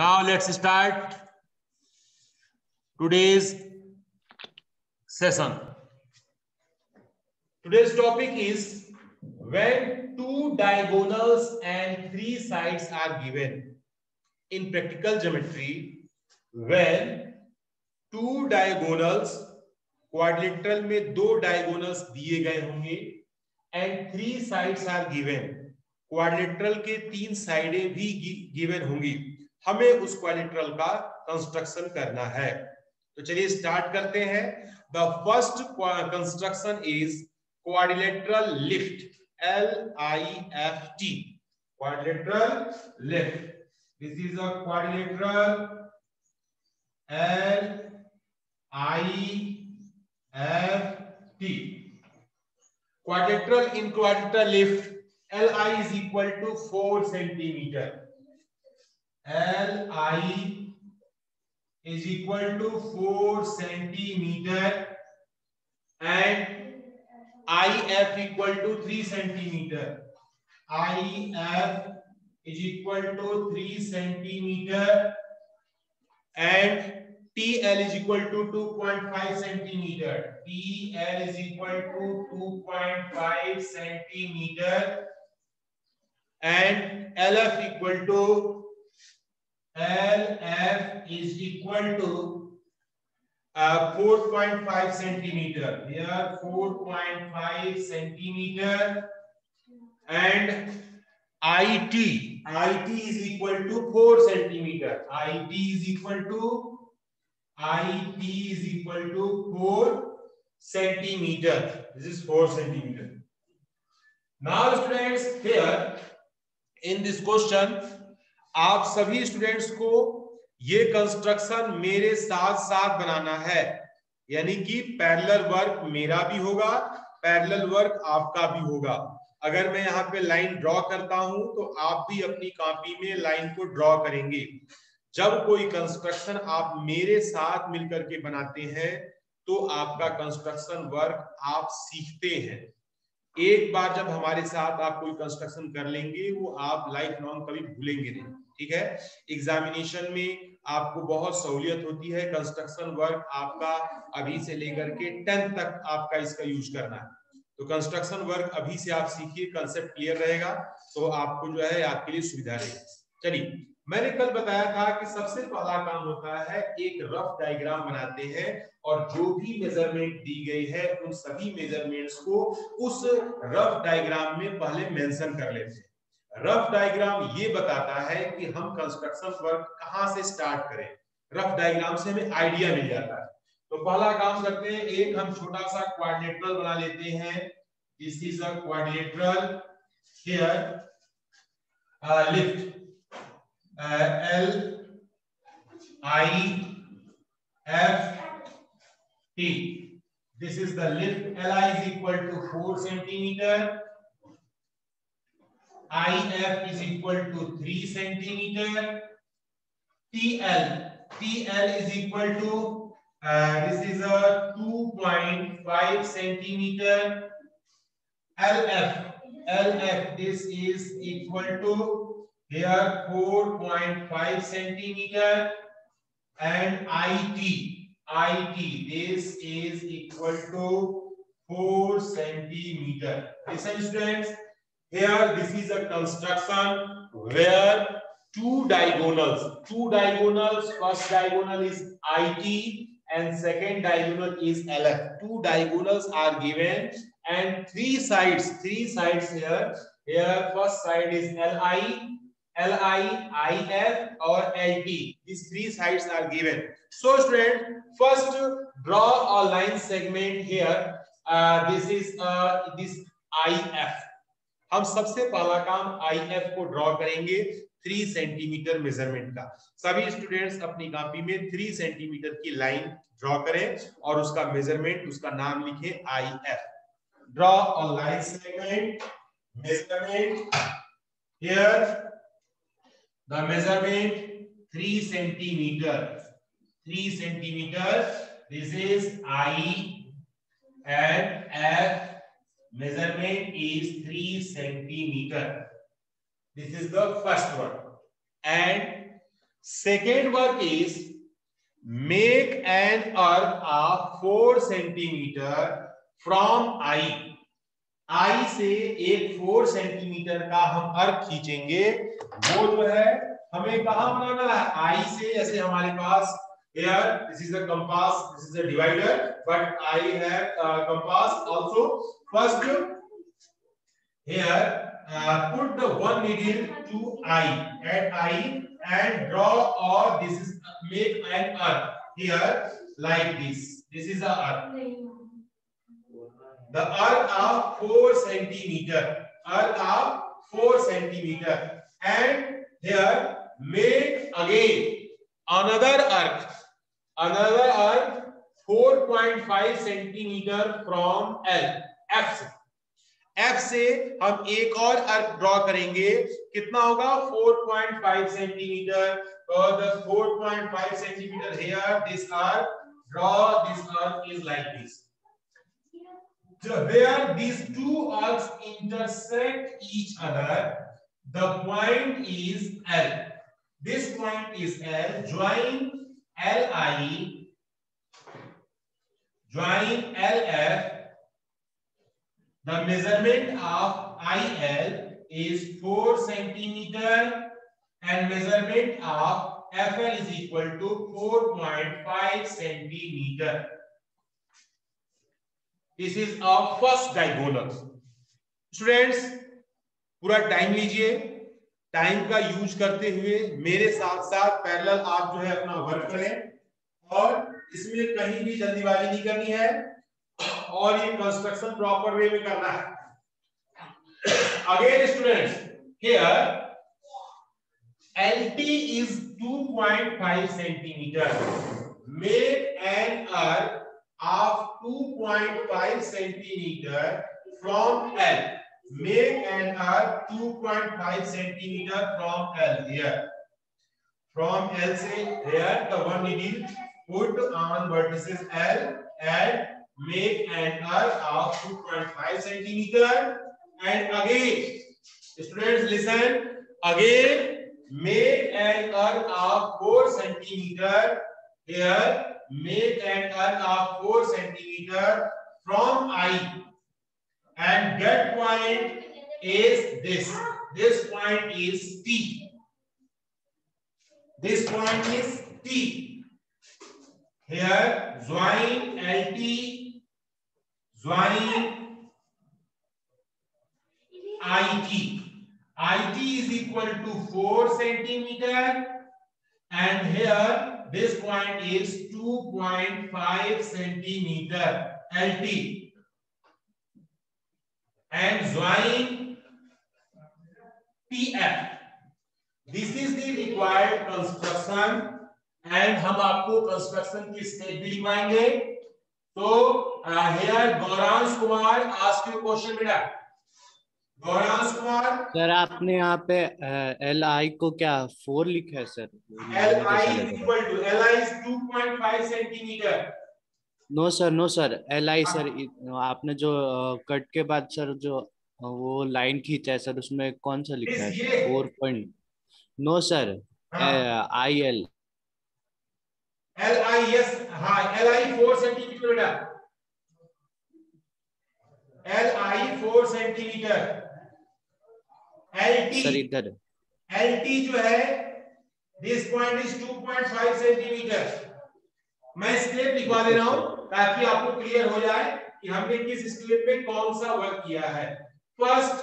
Now let's start today's session. Today's topic is when two diagonals and three sides are given. In practical geometry, when two diagonals, quadrilateral में दो diagonals दिए गए होंगे and three sides are given, quadrilateral के तीन साइडें भी given होंगी, हमें उस क्वाड्रिलेटरल का कंस्ट्रक्शन करना है। तो चलिए स्टार्ट करते हैं। The first construction is quadrilateral lift, LIFT, quadrilateral lift. This is a quadrilateral LIFT। quadrilateral in quadrilateral lift, Li is equal to 4 centimeter. Li is equal to 4 centimeter and IF equal to 3 centimeter. IF is equal to 3 centimeter and TL is equal to 2.5 centimeter. TL is equal to 2.5 centimeter and LF is equal to 4.5 centimeter. Here 4.5 centimeter and IT is equal to 4 centimeter. IT is equal to 4 centimeter. This is 4 centimeter. Now students, here in this question, आप सभी students को ये construction मेरे साथ साथ बनाना है, यानी कि पैरेलल वर्क मेरा भी होगा, पैरेलल वर्क आपका भी होगा। अगर मैं यहाँ पे लाइन ड्रॉ करता हूं तो आप भी अपनी कॉपी में लाइन को ड्रॉ करेंगे। जब कोई कंस्ट्रक्शन आप मेरे साथ मिलकर के बनाते हैं तो आपका कंस्ट्रक्शन वर्क आप सीखते हैं। एक बार जब हमारे साथ आप कोई कंस्ट्रक्शन कर लेंगे वो आप लाइफ लॉन्ग कभी भूलेंगे नहीं, ठीक है। एग्जामिनेशन में आपको बहुत सहूलियत होती है, कंस्ट्रक्शन वर्क आपका अभी से लेकर के 10th तक आपका इसका यूज करना है। तो कंस्ट्रक्शन वर्क अभी से आप सीखिए, कंसेप्ट क्लियर रहेगा तो आपको जो है आपके लिए सुविधा रहेगी। चलिए, मैंने कल बताया था कि सबसे पहला काम होता है एक रफ डायग्राम बनाते हैं और जो भी मेजरमेंट दी गई है उन सभी मेजरमेंट्स को उस रफ डायग्राम में पहले मेंशन कर लेते हैं। रफ डायग्राम ये बताता है कि हम कंस्ट्रक्शन वर्क कहां से स्टार्ट करें। रफ डायग्राम से हमें आइडिया मिल जाता है। तो पहला काम करते हैं, एक हम छोटा सा क्वाड्रिलेटरल बना लेते हैं। This is a quadrilateral, here lift LIFT. This is the lift. Li is equal to 4 centimeter. IF is equal to 3 centimeter. TL is equal to this is a 2.5 centimeter. LF this is equal to here 4.5 centimeter and IT this is equal to 4 centimeter. Listen students, here this is a construction where two diagonals, first diagonal is IT and second diagonal is LF. Two diagonals are given and three sides here first side is LI, IF or LT. These three sides are given. So student, first draw a line segment here. This is this IF. हम सबसे पहला काम IF को draw करेंगे 3 centimetre measurement का। सभी students अपनी copy में 3 सेंटीमीटर की लाइन ड्रॉ करें और उसका मेजरमेंट, उसका नाम लिखें IF। Draw a line segment, measurement here the measurement 3 centimeter. This is I and F. Measurement is 3 centimeter. This is the first one. And Second work is make an arc of 4 centimeter from I. I से एक 4 centimetre का हम अर्क खींचेंगे। वो जो है हमें कहां बनाना है? I से, जैसे हमारे पास here this is a compass, this is a divider, but I have compass also. First here put the one needle to I, at I, and draw, or this is make an arc here like this. This is the arc. The arc of 4 centimeter. Arc of 4 centimeter. And here make again another arc. Another arc 4.5 centimeter from L. F से. F से हम एक और अर्क draw करेंगे। कितना होगा? 4.5 centimetre. और the 4.5 centimeter here, this arc, draw this arc is like this. Where these two arcs intersect each other, the point is L. This point is L. Join LI, join LF. The measurement of IL is 4 centimeter and measurement of FL is equal to 4.5 centimeter. This is our first diagonal. Students, पूरा time लीजिए। Time का use करते हुए मेरे साथ साथ parallel आप जो है अपना वर्क करें, और इसमें कहीं भी जल्दीबाजी नहीं करनी है, और ये कंस्ट्रक्शन प्रॉपर वे में करना है। Again students, here LT is 2.5 centimeter. Make an arc of 2.5 centimeter from L. Make an arc 2.5 centimeter from L here. From L से here the one needle put on vertices L and make an arc of 2.5 centimeter. And again, students listen, again make an arc of 4 centimeter here. Make an arc of 4 centimeter from I, and get point is this. This point is T. This point is T. Here join LT, join IT. IT is equal to 4 centimeter, and here this point is 2.5 centimeter LT, and join TF. This is the required construction, and हम आपको construction की step भी लिखवाएंगे। तो here Gauransh Kumar ask you question बेटा। Gauransh Kumar sir, आपने यहाँ पे LI को क्या 4 लिखा है sir? LI is equal to LI is 2.5 centimetre. No sir, no sir, LI sir, आपने जो कट के बाद सर जो वो लाइन खींचा है सर, उसमें कौन सा लिखा है? 4 point. No sir, IL LI yes, हाँ LI 4 सेंटीमीटर बेटा। LI 4 centimetre. LT सर इधर LT जो है दिस पॉइंट इज 2.5 सेंटीमीटर। मैं स्टेप लिखवा दे रहा हूं ताकि आपको क्लियर हो जाए कि हमने किस स्टेप पे कौन सा वर्क किया है। First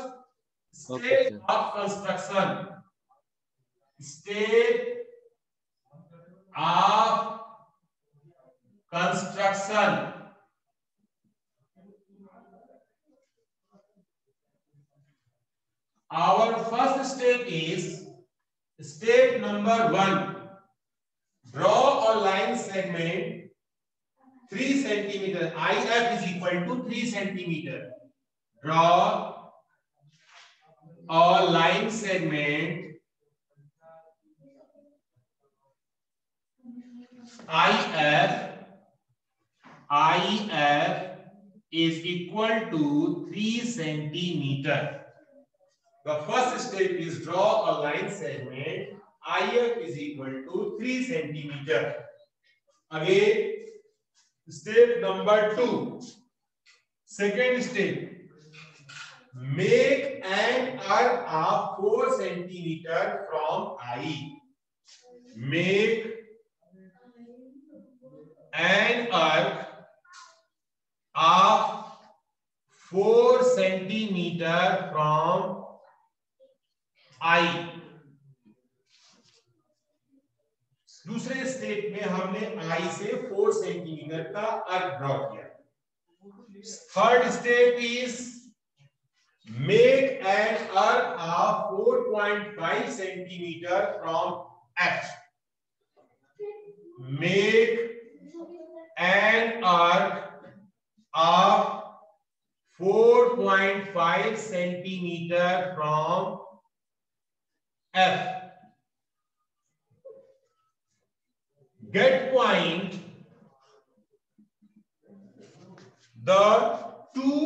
step of construction, step of construction. Our first step is step number 1. Draw a line segment 3 centimeter. IF is equal to 3 centimeter. Draw a line segment IF is equal to 3 centimeter. The first step is draw a line segment IF is equal to 3 centimeter. Again, step number 2. Second step. Make an arc of 4 centimeter from I. Make an arc of 4 centimeter from I. दूसरे step में हमने I से 4 centimetre का arc draw किया. Third step is make an arc of 4.5 centimeter from F. Make an arc of 4.5 centimeter from F. Get point. The two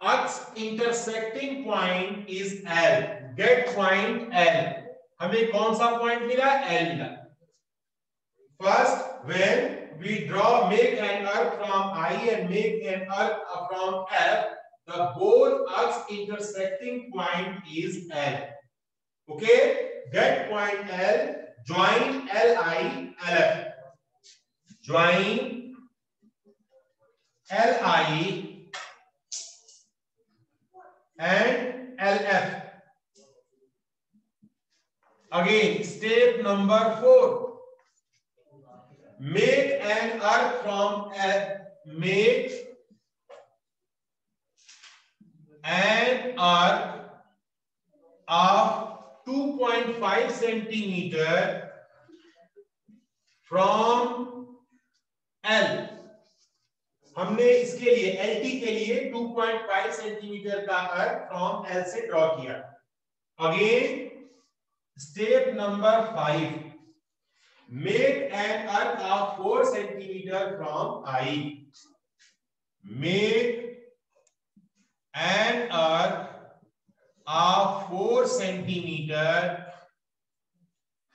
arcs intersecting point is L. Get point L. हमें कौन सा point मिला? L मिला. First, when we make an arc from I and make an arc from F, the both arcs intersecting point is L. Okay? Get point L. Join LI, LF. Join LI and LF. Again, step number 4. Make an arc from L. Make an arc of 2.5 centimeter from L. हमने इसके लिए LT के लिए 2.5 centimetre का arc from L से draw किया. Again step number 5. Make an arc of 4 centimetre from I. Make an arc of 4 centimeter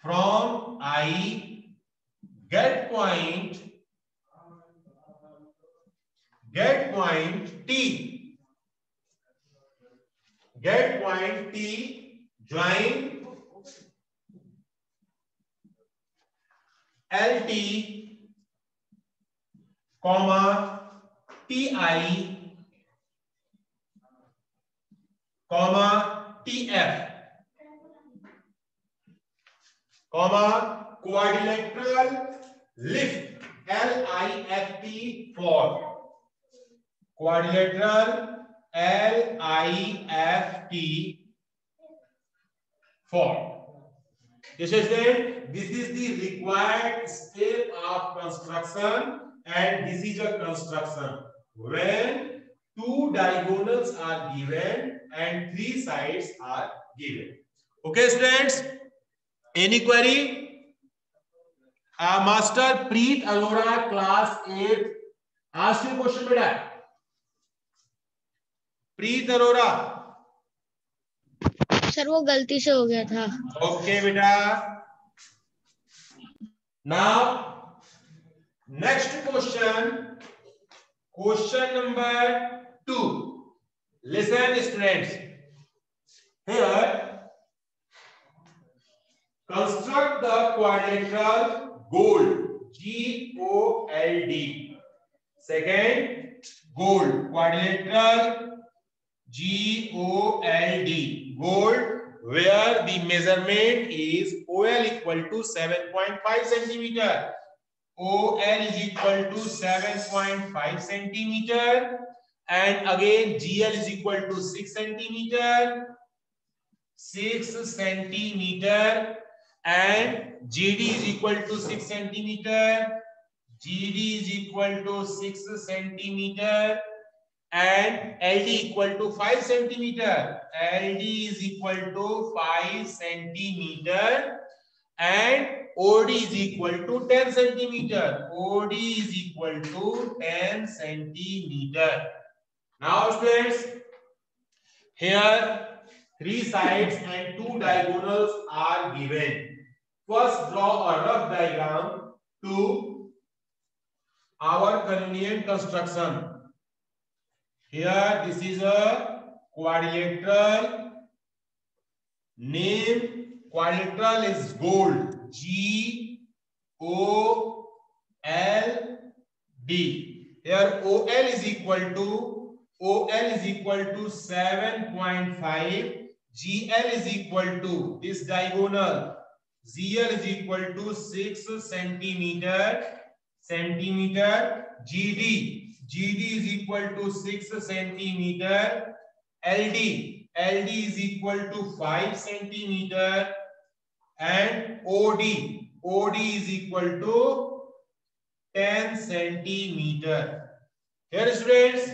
from I. Get point T. Get point T. Join LT, comma TI, comma TF, comma quadrilateral lift LIFT for quadrilateral LIFT for. This is the required step of construction, and this is a construction when two diagonals are given and 3 sides are given. Okay, students, any query? Master Preet Arora, class 8, ask you question, beta. Preet Arora. Sir वो गलती से हो गया था. Okay, beta. Now, next question. Question number 2. Listen, students. Here, construct the quadrilateral gold. GOLD. Second, gold. Quadrilateral GOLD. Gold, where the measurement is OL equal to 7.5 centimeter. OL is equal to 7.5 centimeter. And again GL is equal to 6 centimeter. 6 centimeter. And GD is equal to 6 centimeter. GD is equal to 6 centimeter. And LD equal to 5 centimeter. LD is equal to 5 centimeter. And OD is equal to 10 centimeter. OD is equal to 10 centimeter. Now students, here 3 sides and 2 diagonals are given. First, draw a rough diagram to our convenient construction. Here, this is a quadrilateral. Name quadrilateral is gold. G-O-L-D. Here, OL is equal to 7.5. GL is equal to this diagonal. ZL is equal to 6 centimeter. GD is equal to 6 centimeter. LD is equal to 5 centimeter. And OD is equal to 10 centimeter. Here, students,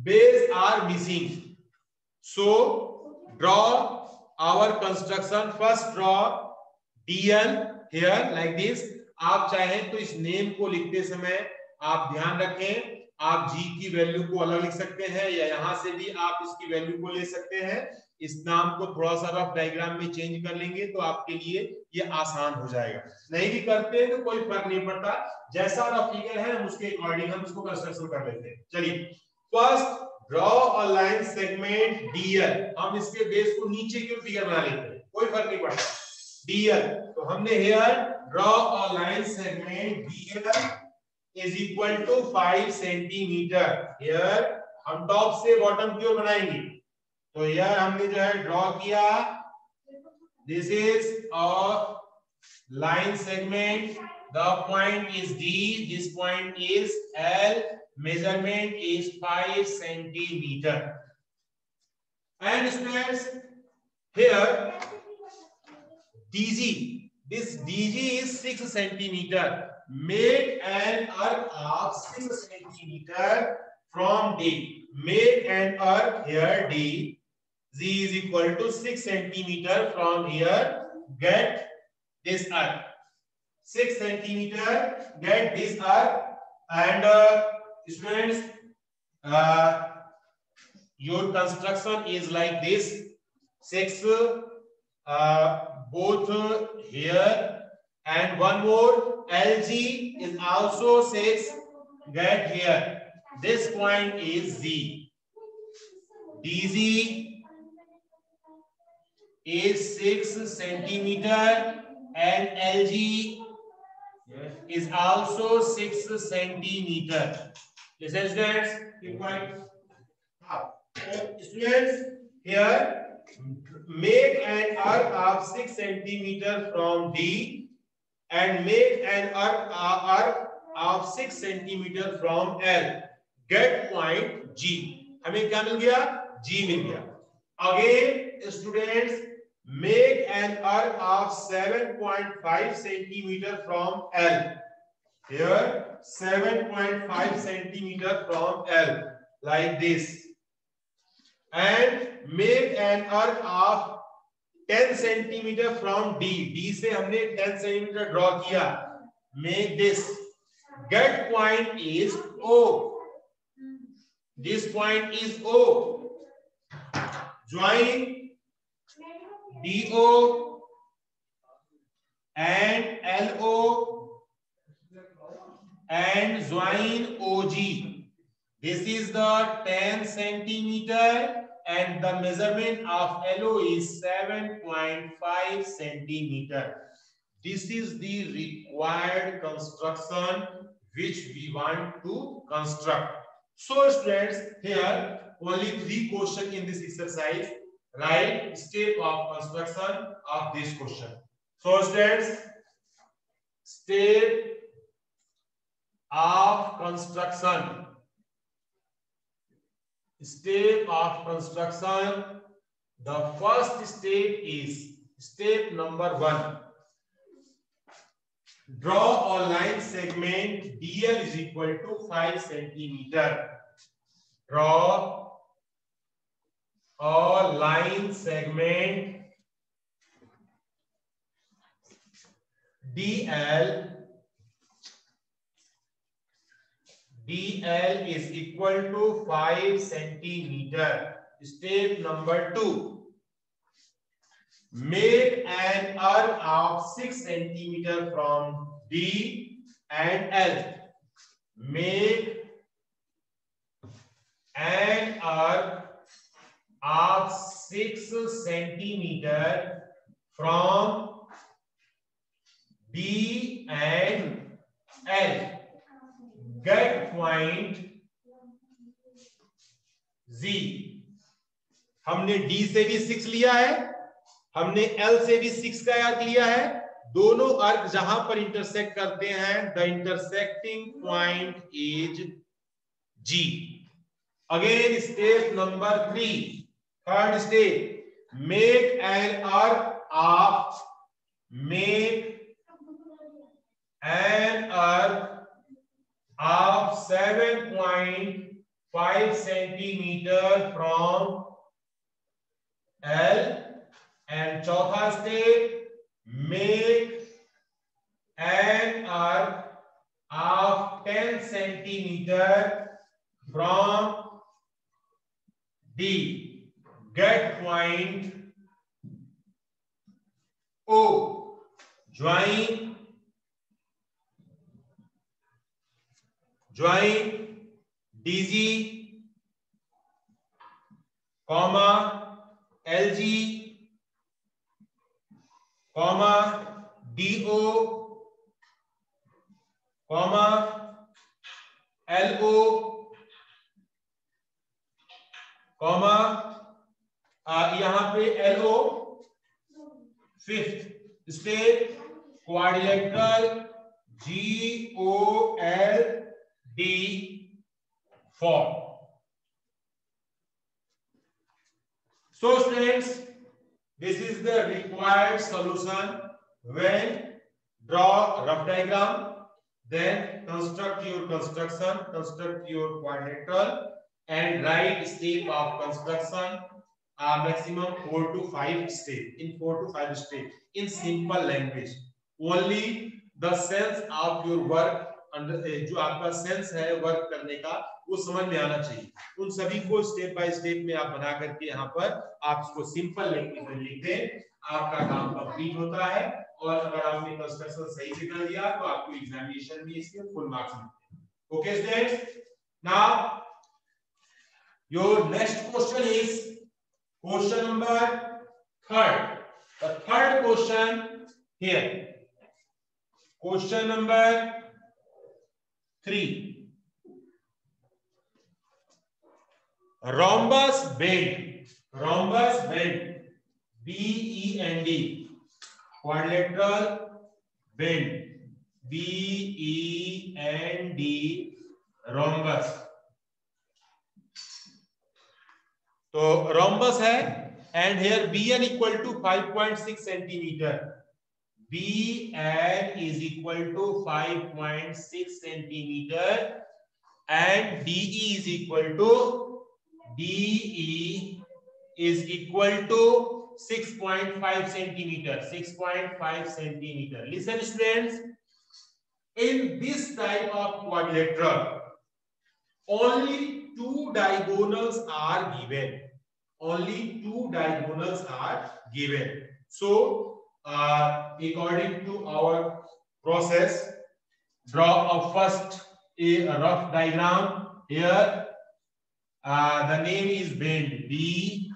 bases are missing. So draw our construction. First, draw DL here like this. आप चाहें तो इस name को लिखते समय आप ध्यान रखें, आप जी की वैल्यू को अलग लिख सकते हैं या यहां से भी आप इसकी वैल्यू को ले सकते हैं। इस नाम को थोड़ा सा रफ डायग्राम में चेंज कर लेंगे तो आपके लिए ये आसान हो जाएगा। नहीं भी करते तो कोई फर्क नहीं पड़ता, जैसा रफ फिगर है हम उसके अकॉर्डिंग हम इसको कंस्ट्रक्शन कर लेते हैं। चलिए, first draw a line segment DL. हम इसके बेस को नीचे क्यों फिगर बना लेते हैं, कोई फर्क नहीं पड़ता। डीएल तो हमने here draw a line segment DL is equal to 5 centimetre. Here हम टॉप से बॉटम की ओर बनाएंगे तो हियर हमने जो है ड्रॉ किया, this is a line segment, the point is D, this point is L, measurement is 5 centimeter. And students, here DG, this DG is 6 centimeter. Make an arc of 6 centimeter from D. Make an arc here D. Z is equal to 6 centimeter from here. Get this arc. 6 centimeter. Get this arc. And students, your construction is like this. 6 both here, and one more, LG is also 6. Get here, this point is Z. DZ is 6 centimeter and LG is also 6 centimeter. Listen, students, keep quiet. Students, here make an arc of 6 centimeter from D and make an arc of 6 centimeter from L. Get point G. हमें क्या मिल गया? G मिल गया. Again, students, make an arc of 7.5 centimeter from L. Here 7.5 centimeter from L like this, and make an arc of 10 centimeter from D. D से हमने 10 centimeter draw किया. Make this. Get point is O. This point is O. Join DO and LO and join OG. This is the 10 centimeter and the measurement of LO is 7.5 centimeter. This is the required construction which we want to construct. So students, here only 3 questions in this exercise. Write step of construction of this question. So students, step of construction. Step of construction. The first step is step number 1. Draw a line segment DL is equal to 5 centimeter. Draw a line segment DL is equal to 5 centimeter. Step number 2. Make an arc of 6 centimeter from D and L. Make an arc of 6 centimeter from D and L. Get point Z. हमने D से भी 6 लिया है, हमने L से भी 6 का arc लिया है. दोनों आर्क जहां पर इंटरसेक्ट करते हैं, the intersecting point is G. Again, step number 3. Third step. Make an arc of 7.5 centimeter from L. And चौथा step. Make an arc of 10 centimeter from D. Get point O. Join DG, comma LG, comma DO, comma LO, comma यहां पे LO. Fifth step quadrilateral GOLD form. So students, this is the required solution. When draw rough diagram, then construct your construction, construct your quadrilateral and write step of construction. Maximum 4 to 5 steps. In 4 to 5 steps in simple language. Only the sense of your work, जो आपका sense है work करने का, वो समझ में आना चाहिए. उन सभी को स्टेप बाय स्टेप में आप बना करके यहाँ पर आप इसको सिंपल लैंग्वेज में लिख दें, आपका काम कंप्लीट होता है. और अगर आपने कंस्ट्रक्शन सही से कर दिया तो आपको एग्जामिनेशन में इसके फुल मार्क्स मिलते हैं. Okay students, now your next question is question number 3rd. The third question here. Question number 3. Rhombus bend. Rhombus bend. BEND. Quadrilateral bend. BEND. Rhombus. तो रोम्बस है and here BN equal to 5.6 centimetre. BN is equal to 5.6 centimetre and DE is equal to 6.5 centimetre. 6.5 centimetre. Listen students, in this type of quadrilateral only two diagonals are given. Only two diagonals are given. So according to our process, draw a first a rough diagram. Here the name is bend. BEND.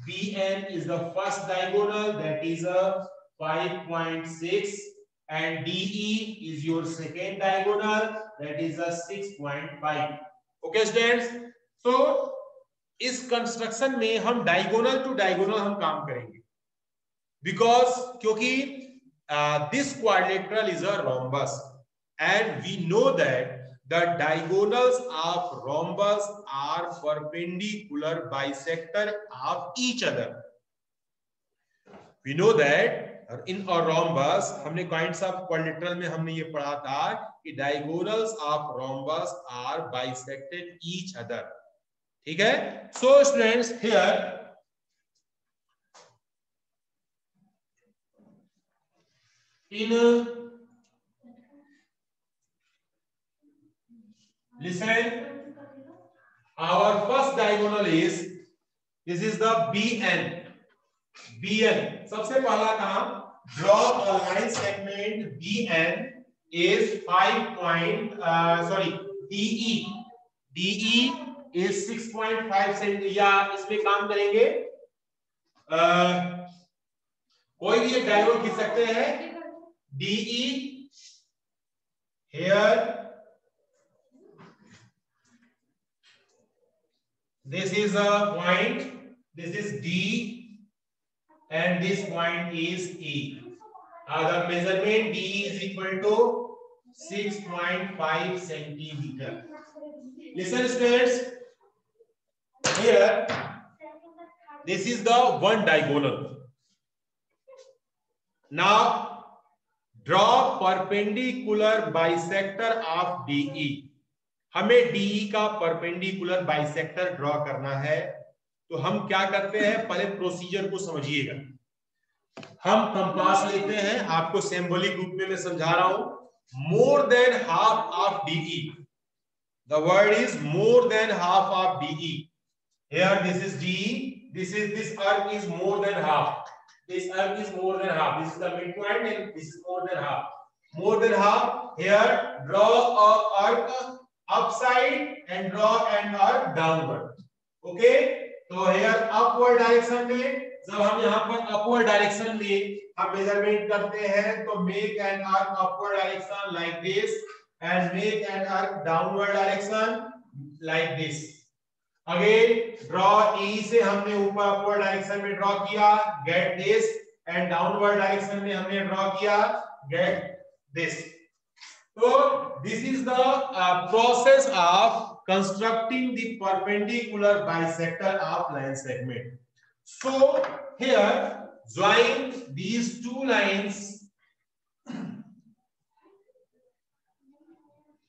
BN is the first diagonal, that is a 5.6. and DE is your second diagonal, that is a 6.5. Okay students, so इस construction में हम diagonal to diagonal हम काम करेंगे, because क्योंकि this quadrilateral is a rhombus and we know that the diagonals of rhombus are perpendicular bisector of each other. We know that in a rhombus, हमने kinds of quadrilateral में हमने ये पढ़ा था कि diagonals of rhombus are bisected each other. ठीक है? So students, here in listen, our first diagonal is, this is the BN. सबसे पहला काम, draw a line segment BN is 5 DE is 6.5 centimetre, या इसमें काम करेंगे, कोई भी एक डायगोनल खींच सकते हैं. DE here, this is a point, this is D, and this point is E. The measurement D is equal to 6.5 centimeter. Listen students, here this is the one diagonal. Now draw perpendicular bisector of DE. हमें DE का perpendicular bisector draw करना है. तो हम क्या करते हैं, पहले प्रोसीजर को समझिएगा. हम कंपास लेते हैं, आपको सिंबॉलिक रूप में मैं समझा रहा हूं. More than half of DE, the word is more than half of DE. Here this is DE, this arc is more than half. This arc is more than half. This is the midpoint and this is more than half. More than half. Here draw a arc upside and draw an arc downward. Okay, तो here upward direction में, जब हम यहाँ पर upward direction में हम measurement करते हैं, तो make an arc upward direction like this and make an arc downward direction like this. Again draw E से हमने ऊपर upward direction में ड्रॉ किया, get this, and downward direction में हमने ड्रॉ किया, get this. So this is the process of constructing the perpendicular bisector of line segment. So here join these two lines.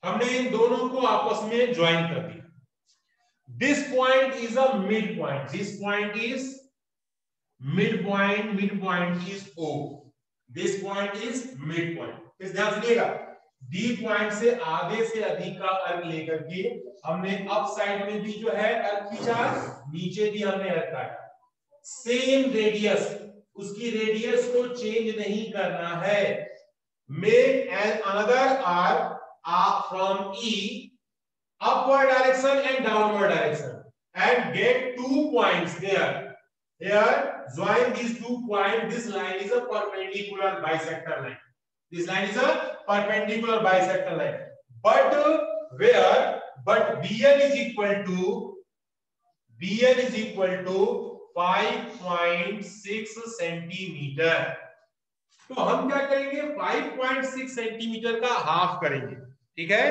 हमने इन दोनों को आपस में ज्वाइन कर दिया. This point is a midpoint. This point is midpoint. Midpoint is O. This point is midpoint. इस ध्यान सुनिएगा. D पॉइंट से आधे से अधिक का अर्क लेकर के हमने अप साइड में भी जो है अर्क खींचा, नीचे भी हमने अर्क काटा. सेम रेडियस, उसकी रेडियस को चेंज नहीं करना है. Make an another arc from E upward direction and downward direction and get 2 points there. Here join these 2 points. This line is a perpendicular bisector line. This line is a perpendicular bisector line. But where? But BN is equal to 5.6 centimetre. तो हम क्या करेंगे, 5.6 centimetre का half करेंगे. ठीक है,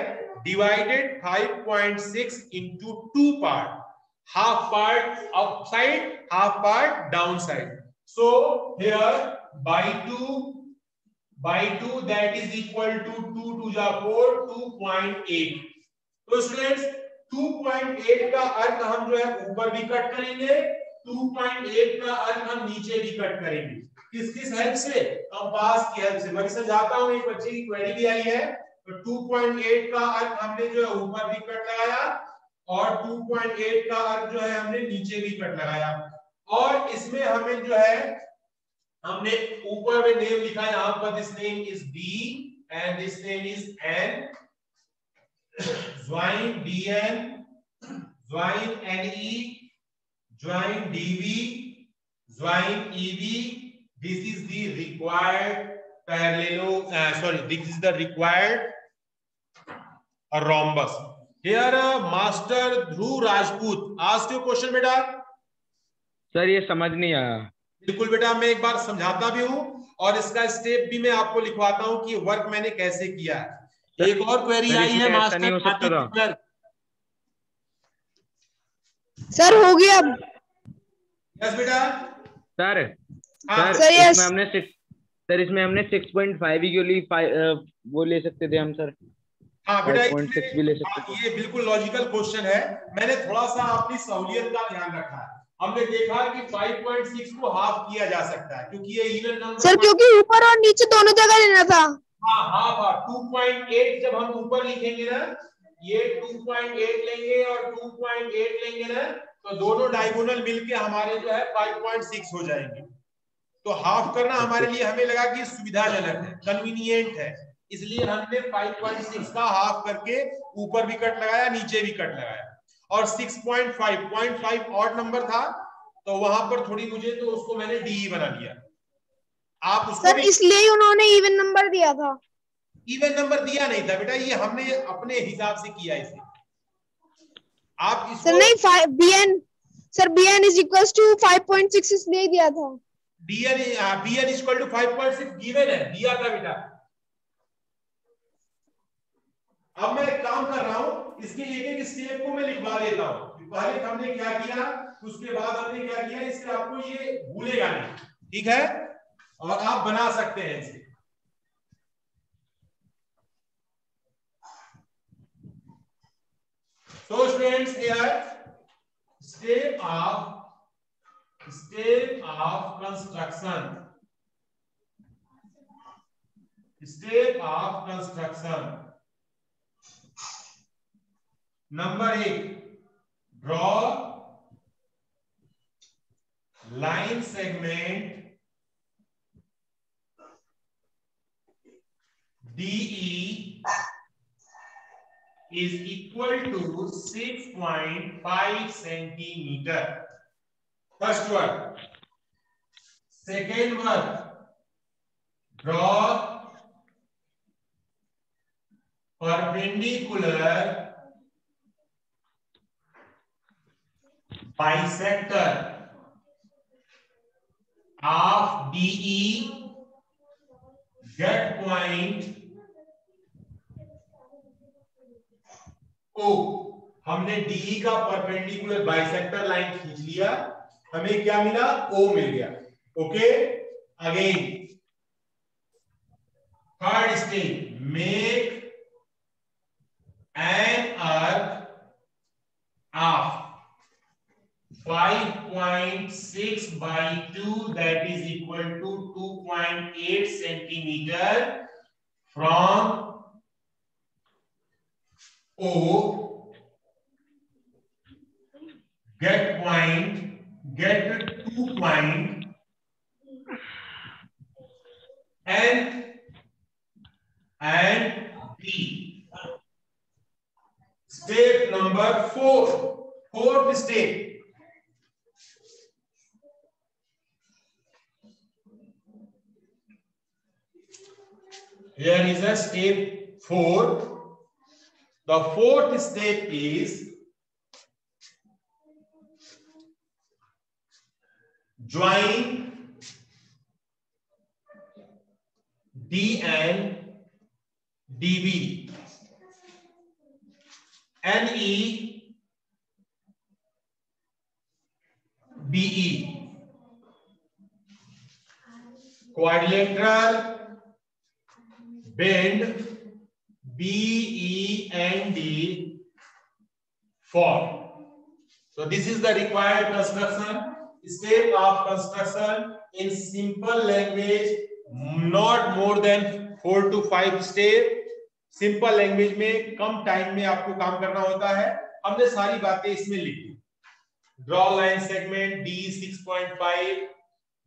divided 5.6 into 2 part. Half part upside, half part downside. So here by 2 that is equal to 2 to the 4, 2.8. तो students 2.8 का अर्थ हम जो है ऊपर भी कट करेंगे, 2.8 का अर्थ हम नीचे भी कट करेंगे. किस हेल्प से? कंपास की हेल्प से. मैं समझाता हूं, एक बच्चे की क्वेरी भी आई है. तो 2.8 का अर्थ हमने जो है ऊपर भी कट लगाया और 2.8 का अर्थ जो है हमने नीचे भी कट लगाया. और इसमें हमें जो है हमने ऊपर में नेम लिखा है, यहां पर this name is D and this name is N. Join DN, join NE, join DB, join EB. This is the required this is the required rhombus. Here Master Dhruv Rajput asked you question बेटा. Sir ये समझ नहीं आया. बिल्कुल बेटा, मैं एक बार समझाता भी हूँ और इसका स्टेप भी मैं आपको लिखवाता हूँ कि वर्क मैंने कैसे किया है. एक और क्वेरी आई है मास्टर. सर हो गया. यस बेटा. सर इसमें हमने 6.5 के लिए वो ले सकते थे हम सर. हाँ बेटा, 5.6 भी ले सकते थे. ये बिल्कुल लॉजिकल क्वेश्चन है. मैंने थोड़ा सा अपनी सहूलियत का ध्यान रखा है. हमने देखा कि 5.6 को हाफ किया जा सकता है क्योंकि ये इवन नंबर सर, क्योंकि ऊपर और नीचे दोनों जगह लेना था. हाँ 2.8 जब हम ऊपर लिखेंगे ना, ये 2.8 लेंगे और 2.8 लेंगे ना, तो दोनों डायगोनल मिलके हमारे जो है 5.6 हो जाएंगे। तो हाफ करना हमारे लिए हमें लगा कि सुविधाजनक है, कन्वीनियंट है, इसलिए हमने 5.6 का हाफ करके ऊपर भी कट लगाया, नीचे भी कट लगाया। और 6.5 ऑड नंबर था, तो वहां पर थोड़ी मुझे, तो उसको मैंने डी बना लिया। आप उसको सर इसलिए ही उन्होंने इवन नंबर दिया था। इवन नंबर दिया नहीं था बेटा, ये हमने अपने हिसाब से किया इसे। आप इसको सर नहीं, bn sir bn is equal to 5.6 इसलिए दिया था। bn इक्वल टू 5.6 गिवन है, दिया था बेटा। अब मैं एक काम कर रहा हूं, इसके एक एक स्टेप को मैं लिखवा देता हूं। पहले हमने क्या किया, उसके बाद हमने क्या किया, इससे आपको ये भूलेगा नहीं, ठीक है, और आप बना सकते हैं इसे। So students, here step of construction. Step of construction. Number 8, draw line segment DE is equal to 6.5 centimeter. First one. Second one, draw perpendicular bisector of DE, get point O। हमने DE का perpendicular bisector line खींच लिया, हमें क्या मिला, O मिल गया। Okay, again third step, make an अर्क of 5.6 by 2, that is equal to 2.8 centimeter from O, get point, get 2 point and B. Step number 4, fourth step. Here is a step 4. The fourth step is join D and DB, NE BE, quadrilateral bend BE and D form. So this is the required construction, step of construction in simple language, not more than 4 to 5 step. Simple language में कम time में आपको काम करना होता है, हमने सारी बातें इसमें लिखी। Draw line segment D 6.5,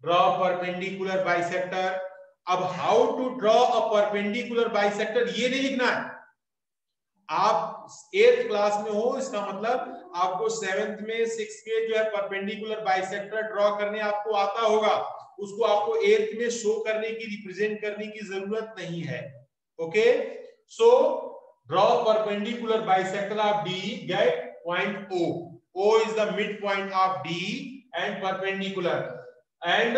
draw perpendicular bisector. अब how to draw a perpendicular bisector ये नहीं लिखना है, आप 8th क्लास में हो, इसका मतलब आपको 7th में 6 के जो है परपेंडिकुलर बाइसेक्टर ड्रॉ करने आपको आता होगा, उसको आपको 8th में शो करने की, रिप्रेजेंट करने की जरूरत नहीं है। Okay, so draw perpendicular bisector of D, get point O. O is the midpoint of D and perpendicular, and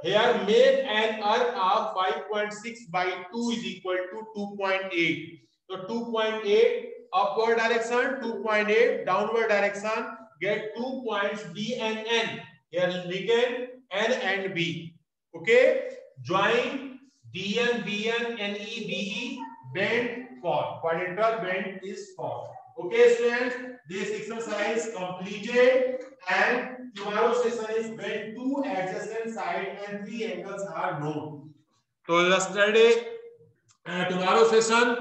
here make an arc of 5.6 by 2 is equal to 2.8. So 2.8 upward direction, 2.8 downward direction, get 2 points D and N. Here written N and B. Okay, join DN, BN, NE, BE, bend form. Quadrilateral bend is formed. Okay, students, this exercise completed, and tomorrow session is when 2 adjacent sides and 3 angles are known. So yesterday, tomorrow session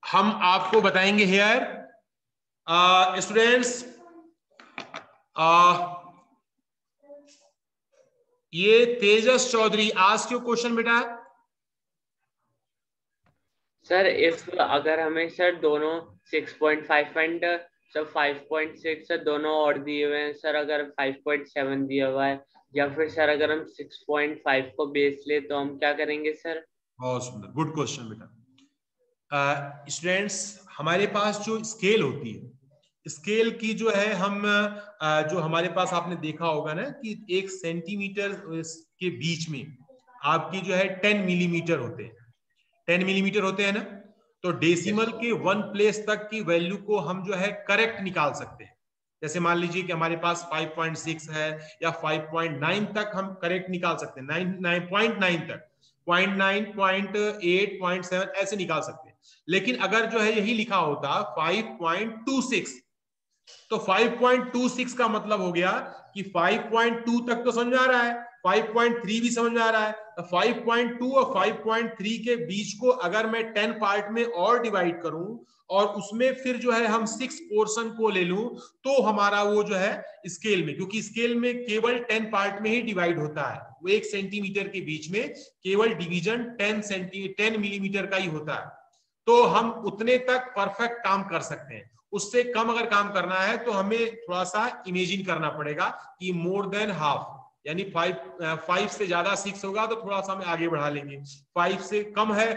हम आपको बताएंगे hair students, ये तेजस चौधरी आज क्यों question बेटा? Sir if अगर हमें sir दोनों 6.5 एंड सर 5.6 सर दोनों और दिए हुए हैं सर, अगर 5.7 दिया हुआ है, या फिर सर अगर हम 6.5 को बेस ले तो हम क्या करेंगे सर? बहुत सुंदर, गुड क्वेश्चन बेटा। स्टूडेंट्स हमारे पास जो स्केल होती है, स्केल की जो है हम जो हमारे पास आपने देखा होगा ना कि 1 सेंटीमीटर के बीच में आपकी जो है 10 मिलीमीटर होते हैं, 10 मिलीमीटर होते हैं ना। तो डेसिमल के 1 प्लेस तक की वैल्यू को हम जो है करेक्ट निकाल सकते हैं। जैसे मान लीजिए कि हमारे पास 5.6 है या 5.9 तक हम करेक्ट निकाल सकते हैं, 9.9 तक, 0.9, 0.8, 0.7 ऐसे निकाल सकते हैं। लेकिन अगर जो है यही लिखा होता 5.26, तो 5.26 का मतलब हो गया कि 5.2 तक तो समझ आ रहा है, 5.3 भी समझ आ रहा है। तो 5.2 और 5.3 के बीच को अगर मैं 10 पार्ट में और डिवाइड करूं और उसमें फिर जो है हम 6 पोर्शन को ले लूं, तो हमारा वो जो है स्केल में, क्योंकि स्केल में केवल 10 पार्ट में ही डिवाइड होता है, वो 1 सेंटीमीटर के बीच में केवल डिवीजन 10 मिलीमीटर का ही होता है। तो हम उतने तक परफेक्ट काम कर सकते हैं। उससे कम अगर काम करना है तो हमें थोड़ा सा इमेजिन करना पड़ेगा कि मोर देन हाफ, यानी 5 से ज्यादा 6 होगा तो थोड़ा सा हम आगे बढ़ा लेंगे, 5 से कम है